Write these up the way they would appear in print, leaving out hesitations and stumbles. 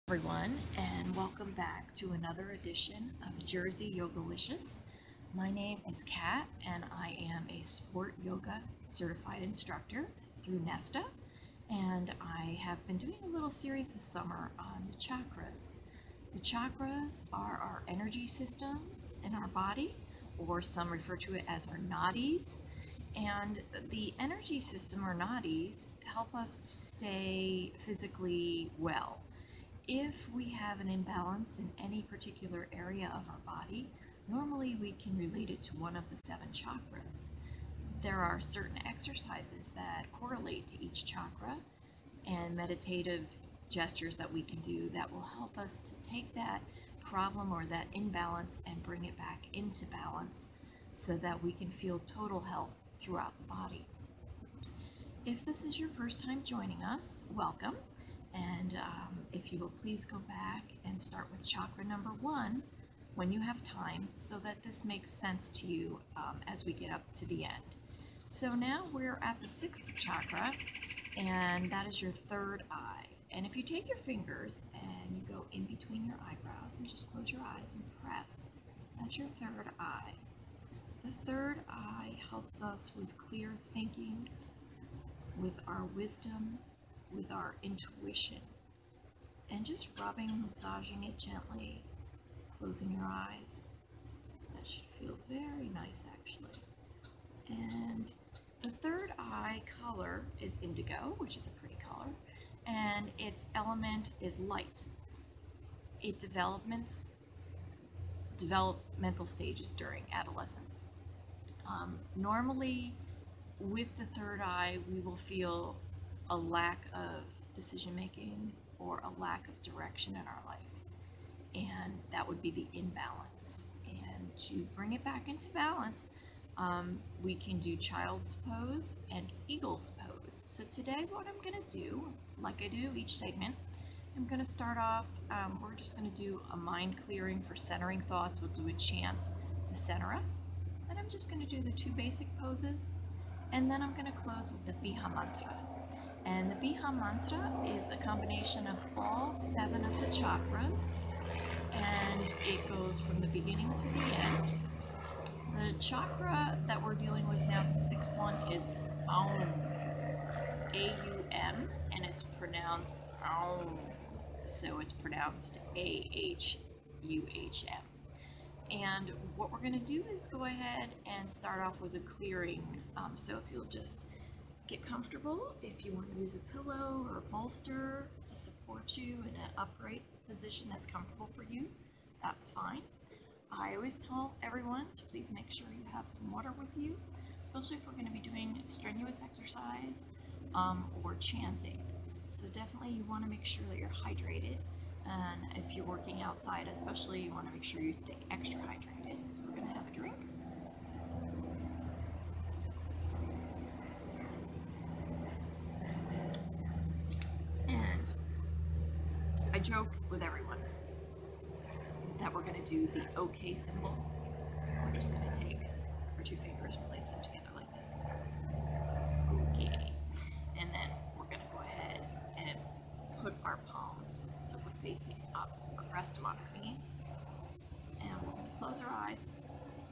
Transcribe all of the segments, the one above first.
Everyone, and welcome back to another edition of Jersey Yogalicious. My name is Kat, and I am a sport yoga certified instructor through Nesta, and I have been doing a little series this summer on the chakras. The chakras are our energy systems in our body, or some refer to it as our nadis, and the energy system or nadis help us to stay physically well. If we have an imbalance in any particular area of our body, normally we can relate it to one of the 7 chakras. There are certain exercises that correlate to each chakra and meditative gestures that we can do that will help us to take that problem or that imbalance and bring it back into balance so that we can feel total health throughout the body. If this is your first time joining us, welcome. And if you will please go back and start with chakra number 1 when you have time so that this makes sense to you as we get up to the end. So now we're at the 6th chakra, and that is your 3rd eye. And if you take your fingers and you go in between your eyebrows and just close your eyes and press, that's your 3rd eye. The 3rd eye helps us with clear thinking, with our wisdom, with our intuition, and just rubbing, massaging it gently, closing your eyes. That should feel very nice actually. And the 3rd eye color is indigo, which is a pretty color, and its element is light. It developmental stages during adolescence. Normally with the 3rd eye we will feel a lack of decision making or a lack of direction in our life, and that would be the imbalance. And to bring it back into balance, we can do child's pose and eagle's pose. So today what I'm going to do, like I do each segment, I'm going to start off, we're just going to do a mind clearing for centering thoughts. We'll do a chant to center us, and I'm just going to do the 2 basic poses, and then I'm going to close with the Biha mantra. And the Biha mantra is a combination of all 7 of the chakras, and it goes from the beginning to the end. The chakra that we're dealing with now, the 6th one, is Aum, A-U-M, and it's pronounced Aum, so it's pronounced A-H-U-H-M. And what we're going to do is go ahead and start off with a clearing, so if you'll just get comfortable. If you want to use a pillow or a bolster to support you in an upright position that's comfortable for you, that's fine. I always tell everyone to please make sure you have some water with you, especially if we're going to be doing strenuous exercise or chanting. So definitely you want to make sure that you're hydrated, and if you're working outside especially, you want to make sure you stay extra hydrated. So we're going to have a drink. I joke with everyone that we're going to do the OK symbol. We're just going to take our 2 fingers and place them together like this. Okay. And then we're going to go ahead and put our palms, so we're facing up, rest them on our knees. And we're going to close our eyes.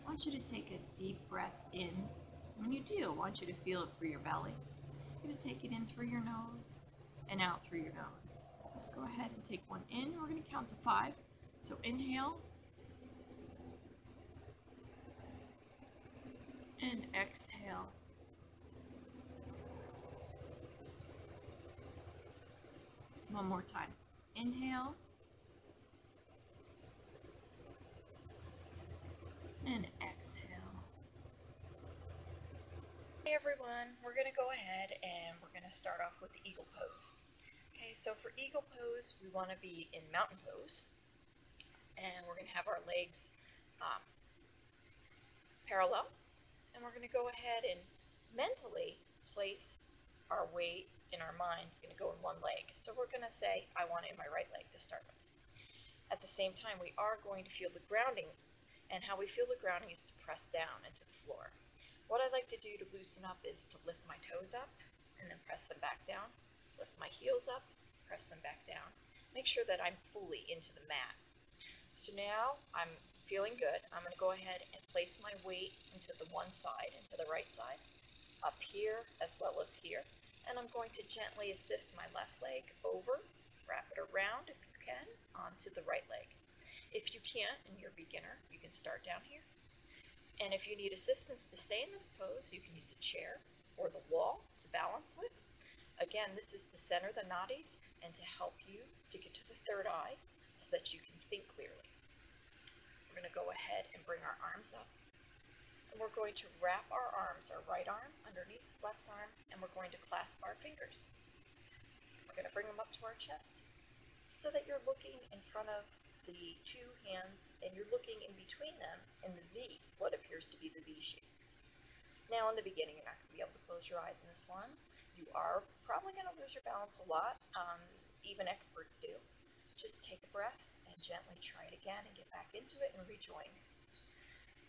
I want you to take a deep breath in. When you do, I want you to feel it through your belly. You're going to take it in through your nose and out through your nose. Just go ahead and take one in. We're going to count to 5. So inhale and exhale. One more time. Inhale and exhale. Hey everyone, we're going to go ahead and we're going to start off with the eagle pose. Okay, so for eagle pose, we want to be in mountain pose, and we're going to have our legs parallel, and we're going to go ahead and mentally place our weight in our mind. It's going to go in one leg. So we're going to say, I want it in my right leg to start with. At the same time, we are going to feel the grounding, and how we feel the grounding is to press down into the floor. What I like to do to loosen up is to lift my toes up and then press them back down, lift my heels up, press them back down. Make sure that I'm fully into the mat. So now I'm feeling good. I'm going to go ahead and place my weight into the one side, into the right side, up here as well as here. And I'm going to gently assist my left leg over, wrap it around if you can, onto the right leg. If you can't, and you're a beginner, you can start down here. And if you need assistance to stay in this pose, you can use a chair or the wall to balance with. Again, this is to center the nadis and to help you to get to the third eye so that you can think clearly. We're going to go ahead and bring our arms up. And we're going to wrap our arms, our right arm underneath the left arm, and we're going to clasp our fingers. We're going to bring them up to our chest so that you're looking in front of the two hands and you're looking in between them in the V, what appears to be the V shape. Now in the beginning, you're not going to be able to close your eyes in this one. You are probably going to lose your balance a lot. Even experts do. Just take a breath and gently try it again and get back into it and rejoin.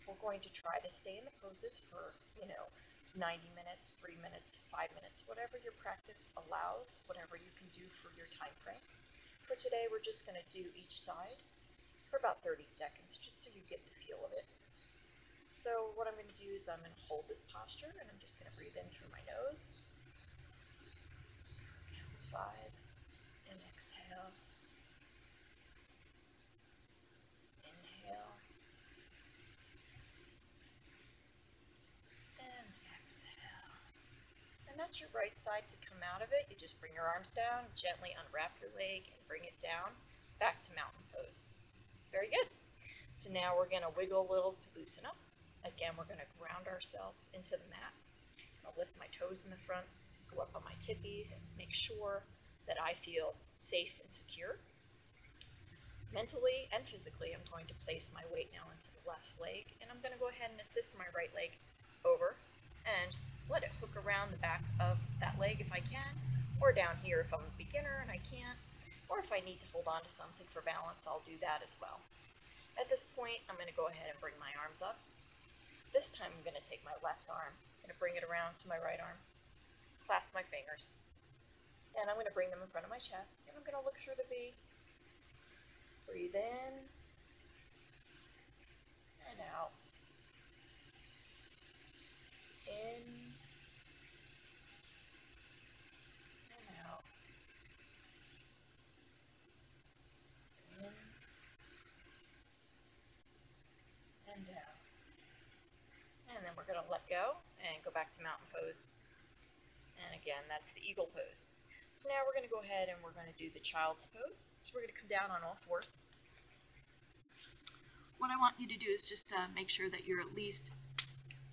We're going to try to stay in the poses for, 90 minutes, 3 minutes, 5 minutes, whatever your practice allows, whatever you can do for your time frame. For today, we're just going to do each side for about 30 seconds, just so you get the feel of it. So what I'm going to do is I'm going to hold this posture, and I'm just going to breathe in through my nose. Count 5, and exhale. Inhale. And exhale. And that's your right side to come out of it. You just bring your arms down, gently unwrap your leg, and bring it down, back to mountain pose. Very good. So now we're going to wiggle a little to loosen up. Again, we're going to ground ourselves into the mat. I'll lift my toes in the front, go up on my tippies, make sure that I feel safe and secure. Mentally and physically, I'm going to place my weight now into the left leg, and I'm going to go ahead and assist my right leg over and let it hook around the back of that leg if I can, or down here if I'm a beginner and I can't, or if I need to hold on to something for balance, I'll do that as well. At this point, I'm going to go ahead and bring my arms up. This time I'm going to take my left arm, I'm going to bring it around to my right arm, clasp my fingers, and I'm going to bring them in front of my chest, and I'm going to look through the V. Breathe in and out. In and out. In and out. And then we're going to let go and go back to mountain pose. And again, that's the eagle pose. So now we're going to go ahead and we're going to do the child's pose. So we're going to come down on all fours. What I want you to do is just make sure that you're at least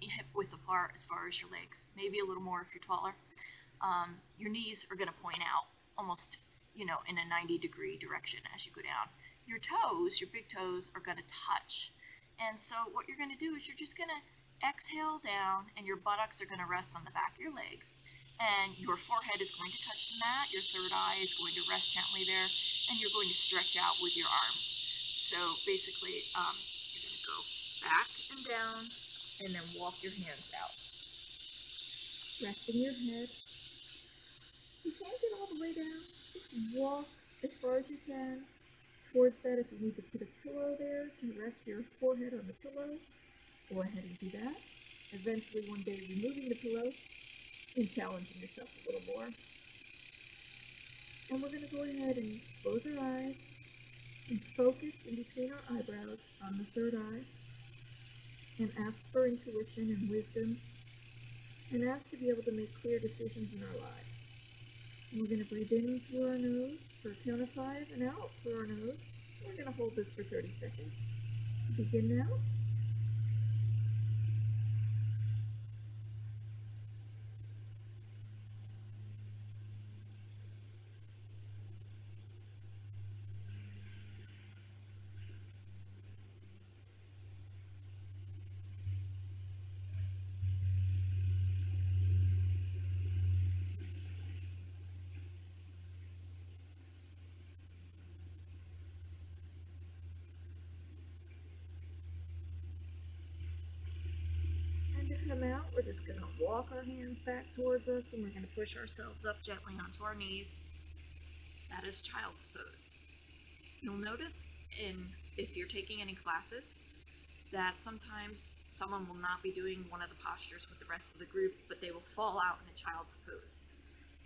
hip width apart as far as your legs, maybe a little more if you're taller. Your knees are going to point out almost, in a 90-degree direction as you go down. Your toes, your big toes, are going to touch. And so what you're going to do is you're just going to exhale down, and your buttocks are going to rest on the back of your legs. And your forehead is going to touch the mat, your third eye is going to rest gently there, and you're going to stretch out with your arms. So basically, you're going to go back and down, and then walk your hands out. Resting your head. You can't get all the way down. Just walk as far as you can towards that. If you need to put a pillow there to rest your forehead on the pillow, go ahead and do that. Eventually, one day, removing the pillow and challenging yourself a little more. And we're going to go ahead and close our eyes and focus in between our eyebrows on the third eye. And ask for intuition and wisdom, and ask to be able to make clear decisions in our lives. And we're going to breathe in through our nose for a count of 5 and out through our nose. We're going to hold this for 30 seconds. Begin now. Come out, we're just going to walk our hands back towards us, and we're going to push ourselves up gently onto our knees. That is child's pose. You'll notice if you're taking any classes that sometimes someone will not be doing one of the postures with the rest of the group, but they will fall out in a child's pose.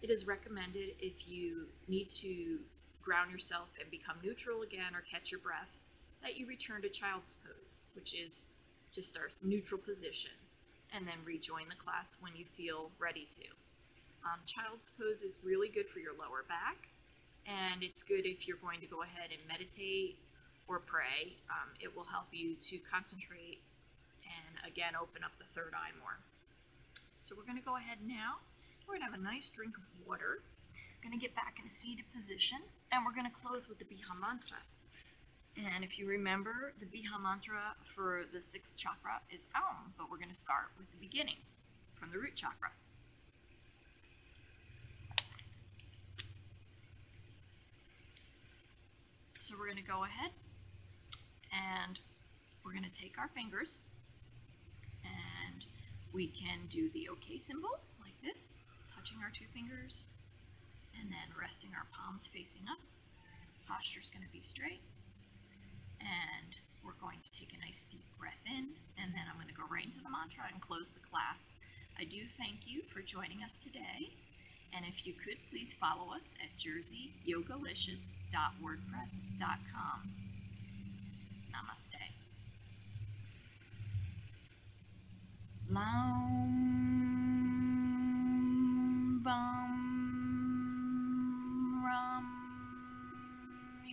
It is recommended if you need to ground yourself and become neutral again or catch your breath, that you return to child's pose, which is just our neutral position, and then rejoin the class when you feel ready to. Child's pose is really good for your lower back, and it's good if you're going to go ahead and meditate or pray. It will help you to concentrate and again open up the third eye more. So we're going to go ahead now. We're going to have a nice drink of water. We're going to get back in a seated position, and we're going to close with the Biha mantra. And if you remember, the Biha mantra for the 6th chakra is Aum, but we're going to start with the beginning from the root chakra. So we're going to go ahead and we're going to take our fingers and we can do the OK symbol like this, touching our 2 fingers and then resting our palms facing up. Posture's going to be straight, and we're going to take a nice deep breath in, and then I'm going to go right into the mantra and close the class. I do thank you for joining us today, and if you could please follow us at jerseyyogalicious.wordpress.com. Namaste. Lam Bam Ram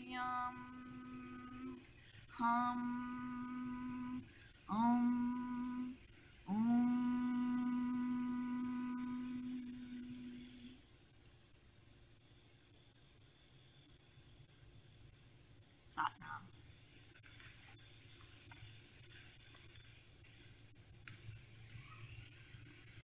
Yam Hum Satnam.